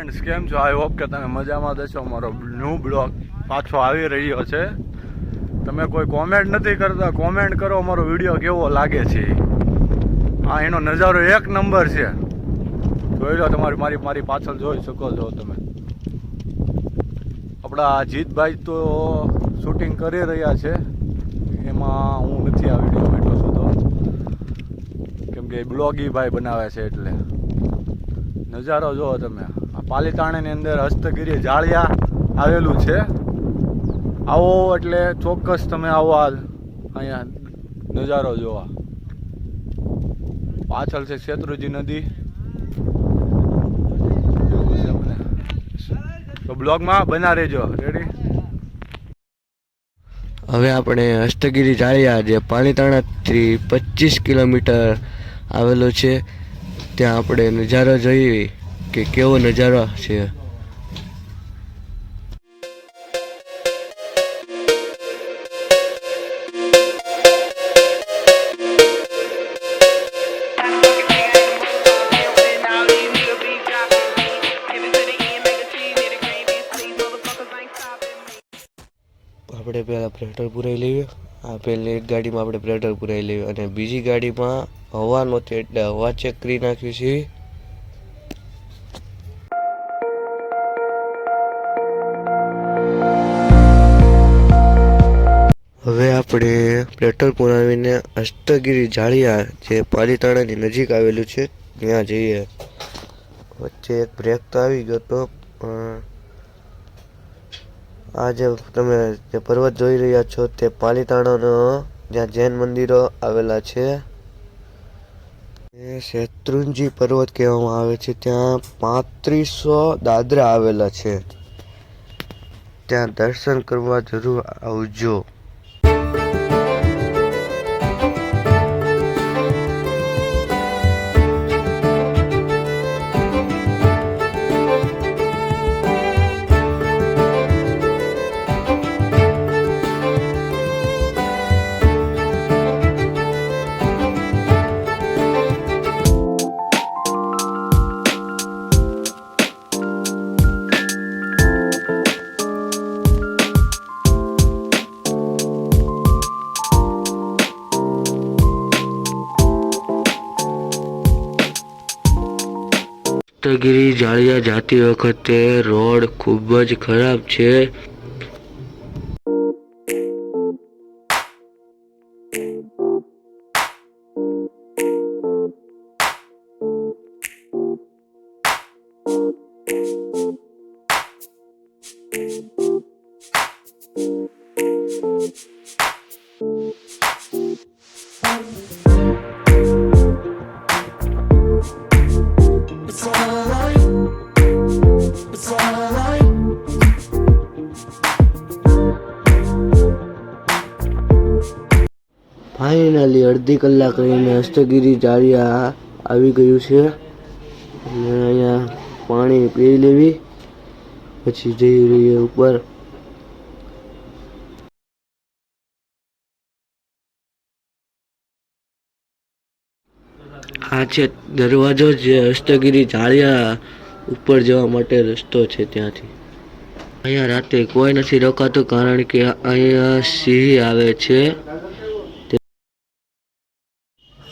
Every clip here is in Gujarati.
ફ્રેન્ડ્સ, કેમ છો? આઈ હોપ કે તમે મજામાં જશો. મારો ન્યૂ બ્લોગ પાછો આવી રહ્યો છે. તમે કોઈ કોમેન્ટ નથી કરતા, કોમેન્ટ કરો મારો વિડીયો કેવો લાગે છે. આ એનો નજારો એક નંબર છે. જોઈ લો, મારી પાછળ જોઈ શકો છો તમે. આપણા જીતભાઈ તો શૂટિંગ કરી રહ્યા છે, એમાં હું નથી આ વિડીયો એટલો બધો, કેમ કે બ્લોગી ભાઈ બનાવે છે. એટલે નજારો જુઓ તમે. આ પાલીતાણાની અંદર હસ્તગીરી જાળિયા આવેલું છે. આવો એટલે ચોક્કસ તમે આવો. અહીંયા નજારો જોવા. પાછળ છે શેત્રુંજી નદી. એવું છે મને. તો બ્લોગમાં બના રહેજો. રેડી? હવે આપણે હસ્તગીરી જાળિયા, જે પાલીતાણાથી 25 કિલોમીટર આવેલો છે, ત્યાં આપણે નજારો જોઈએ કે કેવો નજારો છે. આપણે પહેલાં પેટ્રોલ પુરાવી લઈએ. આ પહેલી એક ગાડીમાં આપણે પેટ્રોલ પુરાવી લઈએ અને બીજી ગાડીમાં હવા નહોતી એટલે હવા ચેક કરી નાખ્યું છે. હવે આપણે પેટ્રોલ પુરાવીને હસ્તગીરી જાળિયા, જે પાલીતાણાની નજીક આવેલું છે, ત્યાં જઈએ. વચ્ચે એક બ્રેક તો આવી ગયો હતો. આ જે તમે જે પર્વત જોઈ રહ્યા છો તે પાલીતાણાનો જ્યાં જૈન મંદિરો આવેલા છે, એ શેત્રુંજી પર્વત કહેવામાં આવે છે. ત્યાં 3500 દાદરા આવેલા છે. ત્યાં દર્શન કરવા જરૂર આવજો. હસ્તગીરી જાળિયા જાતી વખતે રોડ ખૂબ જ ખરાબ છે. ફાઇનલી અડધી કલાક રહીને હસ્તગીરી જાળિયા આવી ગયું છે. અને અહીંયા પાણી પી લેવી, પછી જઈ રહીએ ઉપર. આ છે દરવાજો, જે હસ્તગીરી જાળિયા ઉપર જવા માટે રસ્તો છે. ત્યાંથી અહીંયા રાતે કોઈ નથી રોકાતું, કારણ કે અહીંયા સિંહ આવે છે.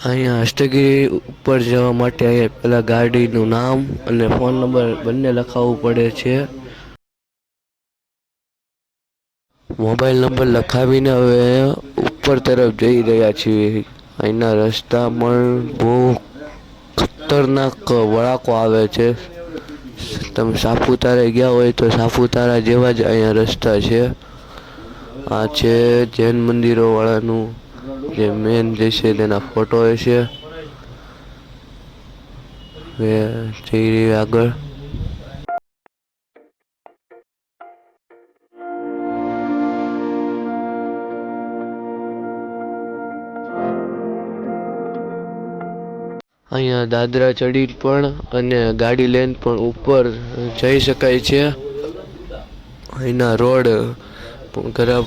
અહીંયા હસ્તગીરી ઉપર જવા માટે અહીંયા પહેલાં ગાડીનું નામ અને ફોન નંબર બંને લખાવવું પડે છે. મોબાઈલ નંબર લખાવીને હવે ઉપર તરફ જઈ રહ્યા છીએ. અહીંના રસ્તા પણ બહુ ખતરનાક વળાંકો આવે છે. તમે સાપુતારા ગયા હોય તો સાપુતારા જેવા જ અહીંયા રસ્તા છે. આ છે જૈન મંદિરો વાળાનું જે મેન જે છે તેના ફોટો છે. જઈ રહી આગળ. અહીંયા દાદરા ચડી પણ અને ગાડી લઈને પણ ઉપર જઈ શકાય છે. અહીંના રોડ ખરાબ,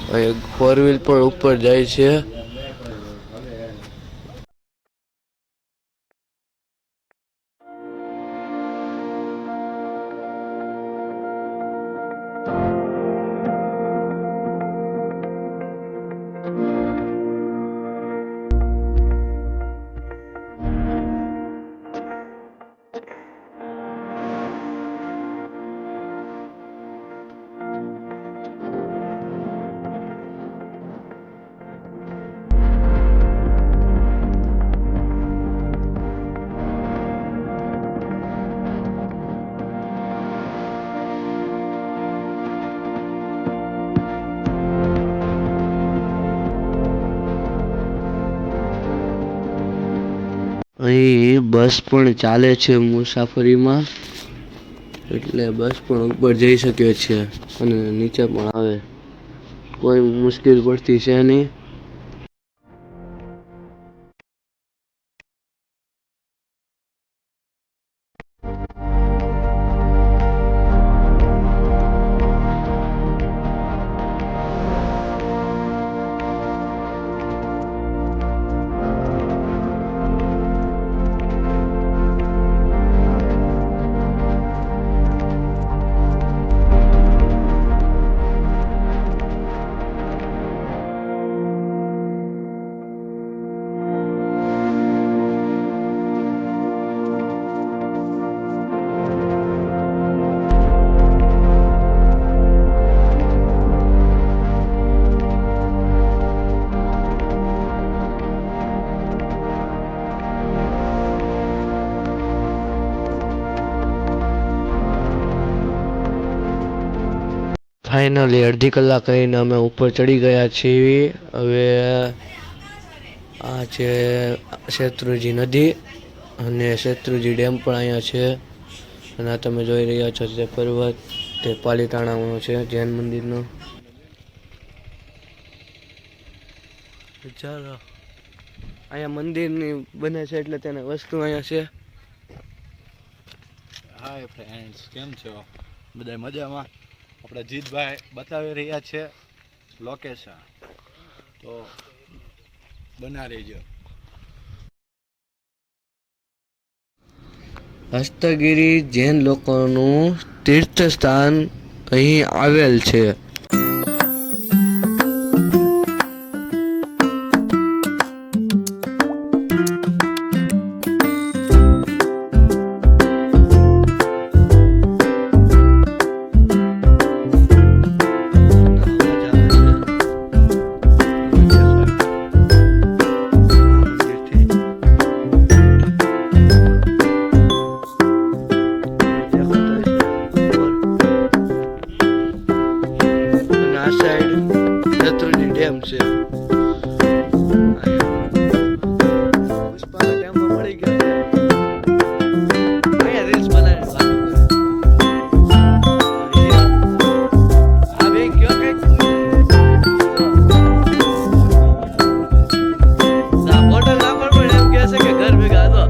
4 વ્હીલ પણ ઉપર જાય છે. બસ પણ ચાલે છે મુસાફરીમાં, એટલે બસ પણ ઉપર જઈ શકે છે અને નીચે પણ આવે, કોઈ મુશ્કેલ પડતી છે નહીં. ફાઇનલી અડધી કલાક રહીને અમે ઉપર ચડી ગયા છીએ. હવે આ છે શેત્રુંજી નદી અને શેત્રુંજી ડેમ પણ અહીંયા છે. અને આ તમે જોઈ રહ્યા છો તે પર્વત, તે પાલીતાણાનો છે જૈન મંદિરનો. ચાલો, અહીંયા મંદિરની બને છે એટલે તેને વસ્તુ અહીંયા છે. હાય ફ્રેન્ડ્સ, કેમ છો બધા? મજામાં? આપણે જીતભાઈ બતાવી રહ્યા છે લોકેશન, તો બના રહેજો. હસ્તગીરી જૈન લોકોનું તીર્થ સ્થાન અહીં આવેલ છે. ડેમ છે. પુષ્પાનો ટેમ્પો મળી ગયો છે. અહીંયા રીલ્સ બનાવી આવે કયો કઈક બોટલ ના પણ એમ કહે છે કે ઘર ભેગા હતો.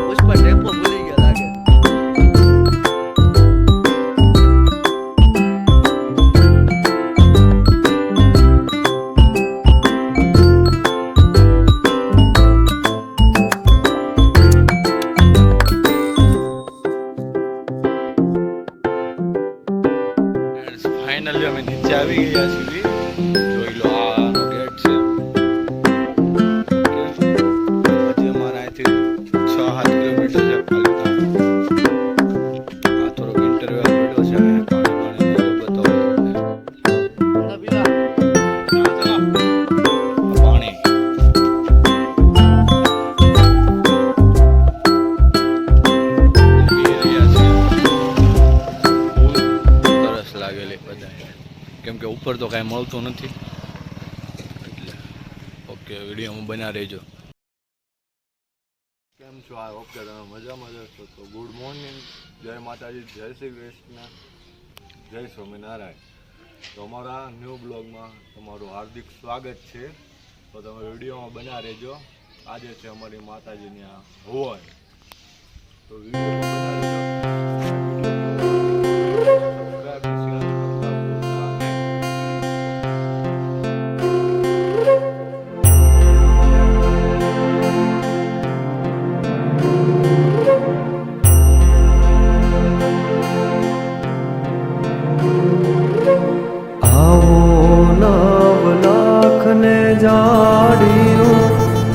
પુષ્પા ટેમ્પો ભૂલી ગયા લાગે. ફાઇનલી અમે નીચે આવી ગયા છીએ. જોઈ લો, આનો ગેટ છે. હજી અમારા અહીંથી 6-7 કિલોમીટર છે પાલીતાણા. આ થોડોક ઇન્ટરવ્યુ પડ્યો છે. પાણી બતાવો પાણી. લાગેલી બધા, કેમ કે ઉપર તો કાંઈ મળતું નથી. એટલે ઓકે, વિડીયોમાં બના રહેજો. કેમ છો? આ ઓકે, તમે મજામાં જશો તો ગુડ મોર્નિંગ, જય માતાજી, જય શ્રી કૃષ્ણ, જય સ્વામિનારાયણ. તો અમારા ન્યૂ બ્લોગમાં તમારું હાર્દિક સ્વાગત છે. તો તમે વિડીયોમાં બના રહેજો. આજે છે અમારી માતાજીની આ હવન, તો વિડીયોમાં બના રહેજો.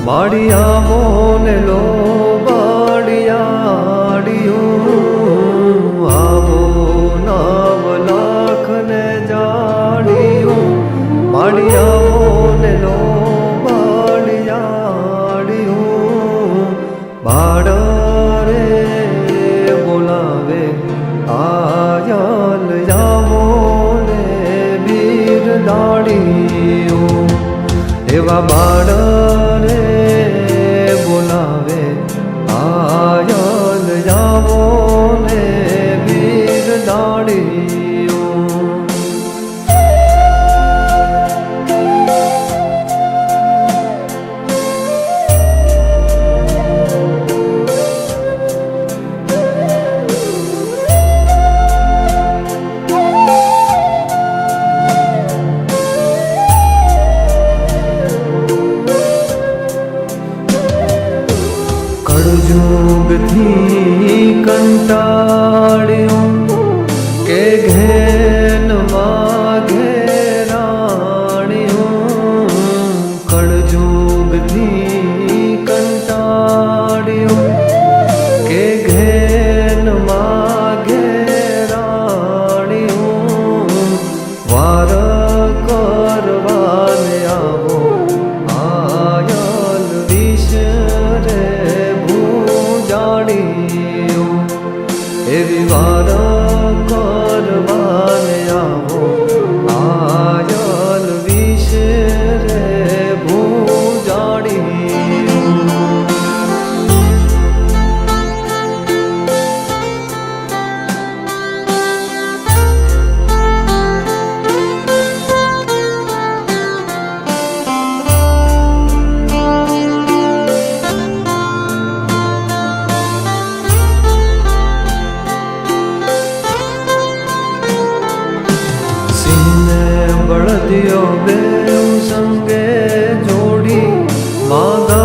બાડિયા મોને લો બાડિયાડિયું, આવો નવ લાખ ને જાડિયું. બાડિયા મોને લો બાડિયાડિયું, બાળ રે બોલાવે આયલ જાવો ને બીર દાડિયું. એવા બાળ રે આયલ જાવો ને વીર દાડીઓ. કળજુગથી કંટાળ્યો કે ઘેનમાં ઘેરાણ્યો. કળજુગથી કંટાળ્યો કે ઘેનમાં ઘેરાણ્યો. વાર કરવાને આવો આયલ વિશે જાણીઓ. એવી વાર કરવાને આવો આયલ વિશે રે ભૂજાણીઓ. બળદિયો બેઉ સંગે જોડી માગા